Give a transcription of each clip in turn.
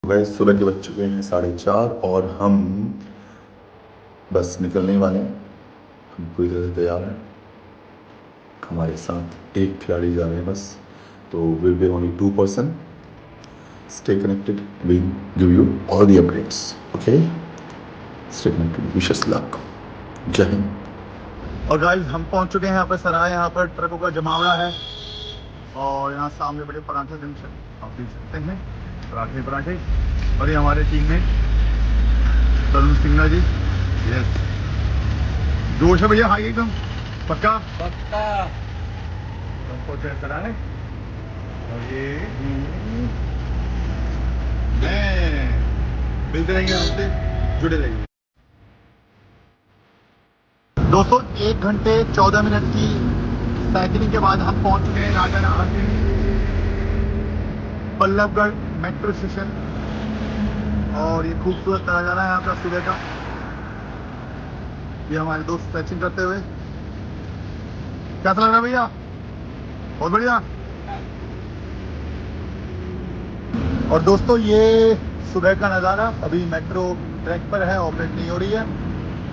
वह सुबह के बज चुके हैं 4:30 और हम बस निकलने ही वाले हैं। हम पूरी तरह से तैयार हैं। हमारे साथ एक खिलाड़ी जा रहे हैं बस, तो will be only 2 person. Stay connected, we give you all the updates. Okay, stay connected, wish us luck. जय हिंद। और गाइस हम पहुंच चुके हैं यहाँ पर सराय। यहाँ पर ट्रकों का जमावड़ा है और यहाँ सामने बड़े पराठे जंक्शन आप देख सकते हैं, पराठे। और ये हमारे टीम में तरुण सिंघा जी। यस, जोश है भैया, हाई एकदम पक्का। हम पहुंचे सराय और ये मिलते रहेंगे, हमसे जुड़े रहेंगे। दोस्तों 1 घंटे 14 मिनट की साइकिलिंग के बाद हम पहुंच चुके हैं राजा नगर के बल्लभगढ़ मेट्रो स्टेशन। और ये खूबसूरत नजारा है यहाँ का सुबह का। ये हमारे दोस्त स्ट्रेचिंग करते हुए। कैसा लग रहा है भैया? बहुत बढ़िया। और दोस्तों ये सुबह का नज़ारा, अभी मेट्रो ट्रैक पर है, ऑपरेट नहीं हो रही है।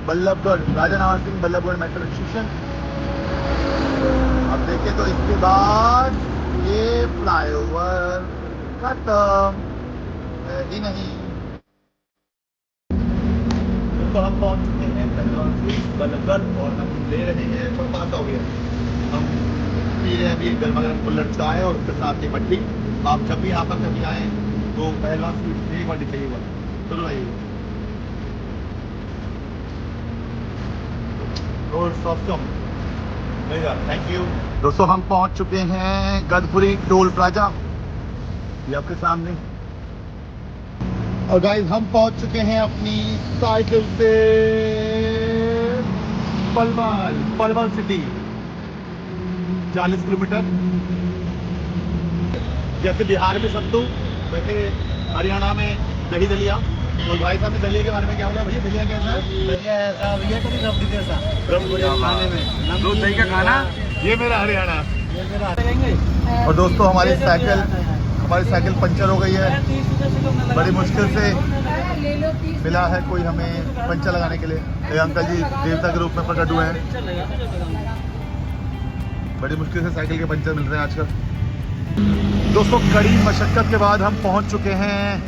बल्लभगढ़, राजा नवाब सिंह बल्लभगढ़ मेट्रो स्टेशन। अब देखें तो इसके बाद ये फ्लाईओवर खत्म है ही नहीं। तो हम पहुंच चुके हैं बल्लभगढ़ और हम ले रहे हैं, थोड़ा पास हो गया। हम पी रहे हैं अभी गर्मा गर्म कुल्हड़ चाय और उसके साथ ये मट्टी। आप जब भी यहाँ पर कभी आए तो पहलवान स्वीट एक बार दिखाइएगा। चलो आइएगा। और सॉफ्ट थैंक यू। दोस्तों हम पहुंच चुके हैं गदपुरी टोल प्लाजा, ये आपके सामने। और गाइस हम पहुंच चुके हैं अपनी साइकिल से पलवल सिटी, 40 किलोमीटर। जैसे बिहार में सत्तू, वैसे हरियाणा में दही दलिया। और भाई साहब ने दलिया के बारे में क्या बोला भैया? दलिया कैसा है? दलिया ऐसा भैया कभी रबड़ी जैसा खाने में दूध दही का खाना, ये मेरा हरियाणा। ये मेरा रहेंगे। और दोस्तों हमारी साइकिल पंचर हो गई है। बड़ी मुश्किल से मिला है कोई हमें पंचर लगाने के लिए। ये अंकल जी देवता के रूप में प्रकट हुए हैं। बड़ी मुश्किल से साइकिल के पंचर मिल रहे हैं आजकल। दोस्तों कड़ी मशक्कत के बाद हम पहुंच चुके हैं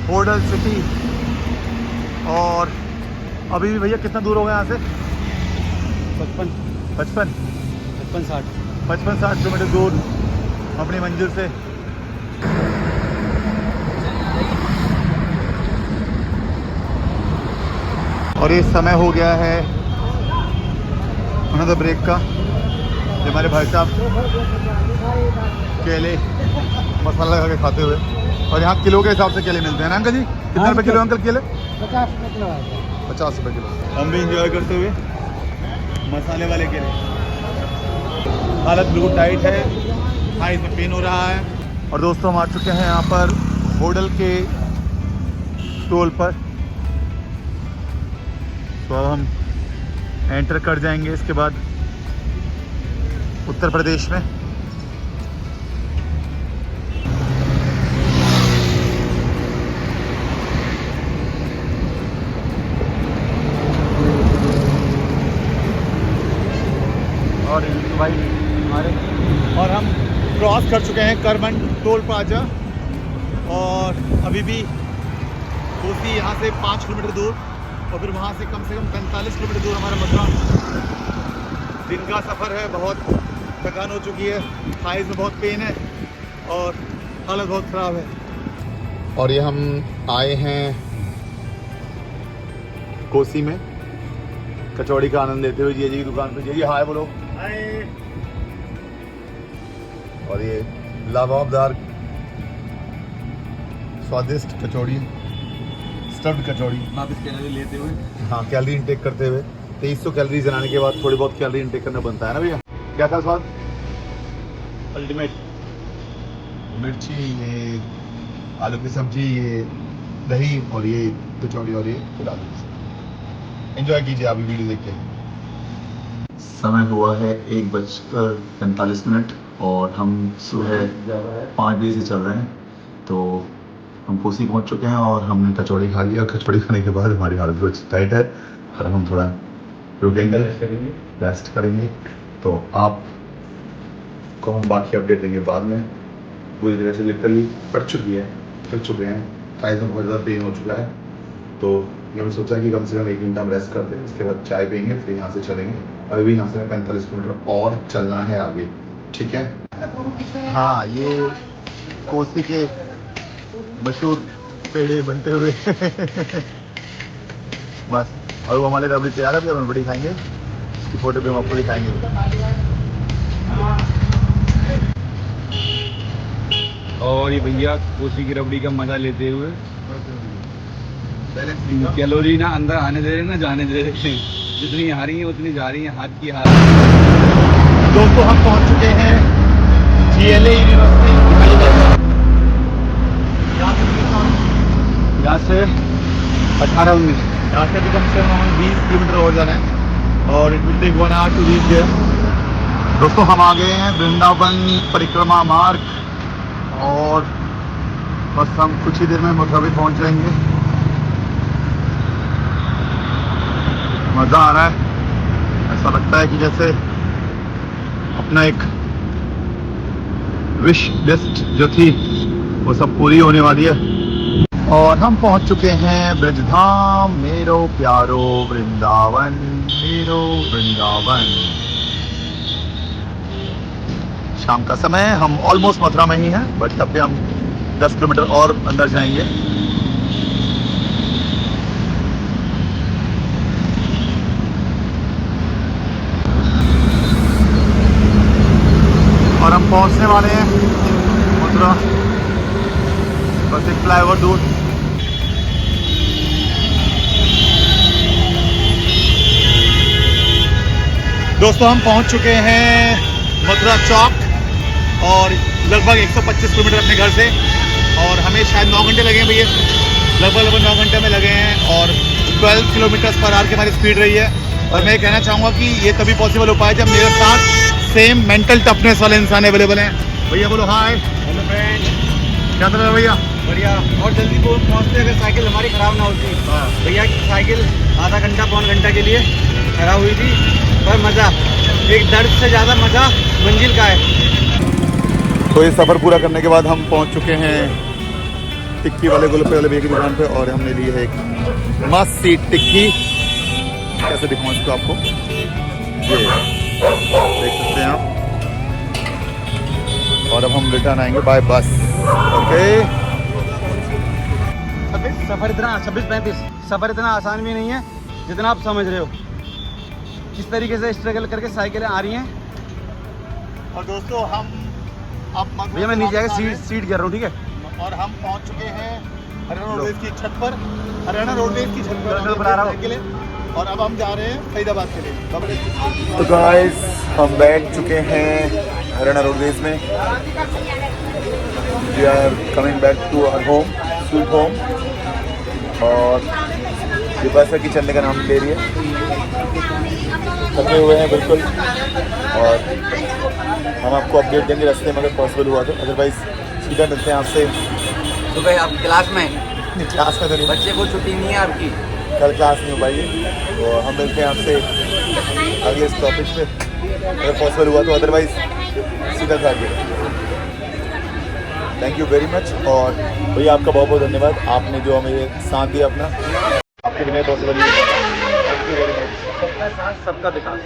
होडल सिटी। और अभी भी भैया कितना दूर हो गया यहाँ से? 55-60 किलोमीटर दूर अपनी मंजिल से। और ये समय हो गया है अनदर ब्रेक का। ये हमारे भाई साहब केले मसाला लगा के खाते हुए। और यहाँ किलो के हिसाब से केले मिलते हैं ना अंकल जी? कितने रुपए किलो अंकल केले? 50 रुपए किलो। हम भी इंजॉय करते हुए मसाले वाले केले। हालत बिल्कुल टाइट है, हाँ इसमें पेन हो रहा है। और दोस्तों हम आ चुके हैं यहाँ पर होडल के टोल पर। तो अब हम एंटर कर जाएंगे इसके बाद उत्तर प्रदेश में। और भाई हमारे और हम क्रॉस कर चुके हैं करमन टोल प्लाजा। और अभी भी कोसी यहाँ से 5 किलोमीटर दूर और फिर वहाँ से कम 45 किलोमीटर दूर हमारा मथुरा। दिन का सफ़र है, बहुत थकान हो चुकी है, थाइस में बहुत पेन है और हालत बहुत ख़राब है। और ये हम आए हैं कोसी में कचौड़ी का आनंद लेते हुए। जी की दुकान पे। जी हाय बोलो। हाय। और ये लाजवाबदार स्वादिष्ट कचौड़ी, स्टफ्ड कचौड़ी वापस कैलोरी लेते हुए, हाँ कैलोरी इंटेक करते हुए। 2300 कैलोरी जलाने के बाद थोड़ी बहुत कैलोरी इंटेक करना बनता है ना भैया? क्या था स्वाद? अल्टीमेट। मिर्ची, ये आलू की सब्जी, ये दही और ये कचौड़ी और ये आलू। एंजॉय कीजिए आप वीडियो देख के। समय हुआ है 1:45 और हम सुबह 5 बजे से चल रहे हैं। तो हम कोसी पहुंच चुके हैं और हमने कचौड़ी खा लिया। कचौड़ी खाने के बाद हमारी हालत कुछ टाइट है और हम थोड़ा रुकेंगे, रेस्ट करेंगे। तो आपको हम बाकी अपडेट देंगे बाद में। पूरी तरह से लिटरली कट चुकी है, थक चुके हैं, थाइस में बहुत ज़्यादा पेन हो चुका है। तो मैंने सोचा कि कम से कम 1 घंटा हम रेस्ट करते हैं, उसके बाद चाय पियेंगे, फिर यहाँ से चलेंगे। अभी भी यहाँ से 45 किलोमीटर और चलना है आगे, ठीक है। हाँ, ये कोसी के मशहूर पेड़े बनते हुए बस। और वो हमारे रबड़ी तैयार है, अभी हम रबड़ी खाएंगे, इसकी फोटो भी हम आपको दिखाएंगे। और ये भैया कोसी की रबड़ी का मजा लेते हुए कैलोरी ना अंदर आने दे रहे ना जाने दे रहे, जितनी आ रही है उतनी जा रही है, हाथ की हाथ। दोस्तों हम पहुंच चुके हैं GLA यूनिवर्सिटी। यहाँ से 18-19 यहाँ से भी कम से कम 20 किलोमीटर हो जाना है और it will take 1 hour to reach there. दोस्तों हम आ गए हैं वृंदावन परिक्रमा मार्ग और बस हम कुछ ही देर में मथुरा भी पहुंच जाएंगे। मज़ा आ रहा है, ऐसा लगता है कि जैसे अपना एक विश लिस्ट जो थी वो सब पूरी होने वाली है। और हम पहुंच चुके हैं ब्रजधाम, मेरो प्यारो वृंदावन, मेरो वृंदावन। शाम का समय, हम ऑलमोस्ट मथुरा में ही हैं, बट तब भी हम 10 किलोमीटर और अंदर जाएंगे। और हम पहुंचने वाले हैं मथुरा, बस एक फ्लाईओवर दूर। दोस्तों हम पहुंच चुके हैं मथुरा चौक और लगभग 125 किलोमीटर अपने घर से, और हमें शायद 9 घंटे लगे हैं भैया, लगभग 9 घंटे में लगे हैं और 12 किलोमीटर पर आवर की हमारी स्पीड रही है। और मैं कहना चाहूँगा कि ये तभी पॉसिबल हो पाया जब मेरे साथ सेम मेंटल टफनेस वाले इंसान अवेलेबल हैं। भैया बोलो हाय। हेलो फ्रेंड, क्या कर रहे हो भैया? बढ़िया। और जल्दी पहुँचते अगर साइकिल हमारी ख़राब ना होती। भैया की साइकिल आधा घंटा 1 घंटा के लिए खराब हुई थी, पर मज़ा, एक दर्द से ज़्यादा मज़ा मंजिल का है। तो ये सफ़र पूरा करने के बाद हम पहुंच चुके हैं टिक्की वाले गोलगप्पे वाले भैया की दुकान पे और हमने ली है एक मस्त सी टिक्की। कैसे दिखाऊं इसको आपको, ये देख सकते हैं आप। और अब हम रिटर्न आएंगे बाय बस। ओके, सफ़र इतना 26-35 सफ़र इतना आसान भी नहीं है जितना आप समझ रहे हो। किस तरीके से स्ट्रगल करके साइकिलें आ रही हैं। और दोस्तों हम अब भैया मैं नीचे आके सीट गिर रहा हूँ, ठीक है। और हम पहुंच चुके हैं हरियाणा रोडवेज की छत पर, हरियाणा रोडवेज की छत पर बना रहा हूँ के लिए। और अब हम जा रहे हैं फरीदाबाद के लिए। तो गाइस हम बैठ चुके हैं हरियाणा रोडवेज में। We are coming back to our home, sweet home. और ये बस है कि चलने का नाम ले रही है, थके हुए हैं बिल्कुल। और हम आपको अपडेट देंगे रास्ते में अगर पॉसिबल हुआ तो, अदरवाइज सीधा मिलते हैं आपसे। सुबह आप क्लास में, क्लास में तो नहीं, बच्चे को छुट्टी नहीं है आपकी। कल क्लास नहीं हो पाएगी, तो हम मिलते हैं आपसे अगले स्टॉपेज पे अगर पॉसिबल हुआ तो, अदरवाइज सीधा घर आगे। Thank you very much. और भैया आपका बहुत बहुत धन्यवाद, आपने जो हमें साथ दिया अपना, आपके बिना पॉसिबल नहीं है। सबका विकास।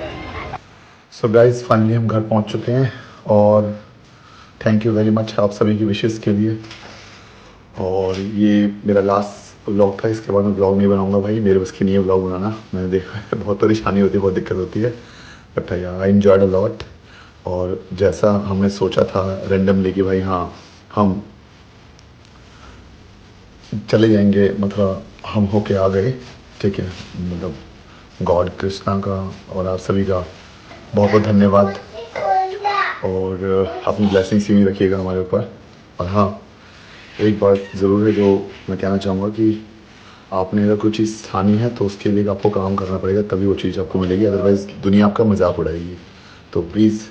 सो गाइस फाइनली हम घर पहुंच चुके हैं और थैंक यू वेरी मच आप सभी की विशेस के लिए। और ये मेरा लास्ट व्लॉग था, इसके बाद मैं व्लॉग नहीं बनाऊंगा भाई, मेरे बस की नहीं है व्लॉग बनाना। मैंने देखा है बहुत परेशानी होती है, बहुत दिक्कत होती है, but I enjoyed a lot. और जैसा हमने सोचा था रैंडमली कि भाई हाँ हम चले जाएंगे मथुरा, हम होके आ गए, ठीक है। मतलब गॉड कृष्णा का और आप सभी का बहुत बहुत धन्यवाद। और अपनी ब्लेसिंग्स यूँ ही रखिएगा हमारे ऊपर। और हाँ, एक बात ज़रूर है जो मैं कहना चाहूँगा कि आपने अगर कोई चीज़ ठानी है तो उसके लिए आपको काम करना पड़ेगा, तभी वो चीज़ आपको मिलेगी, अदरवाइज़ दुनिया आपका मजाक उड़ाएगी। तो प्लीज़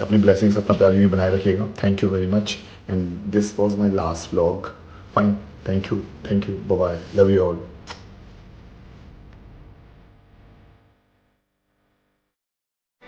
अपनी ब्लेसिंग्स अपना प्यार में बनाए रखिएगा। Thank you very much and this was my last vlog. Fine, thank you, bye bye, love you all.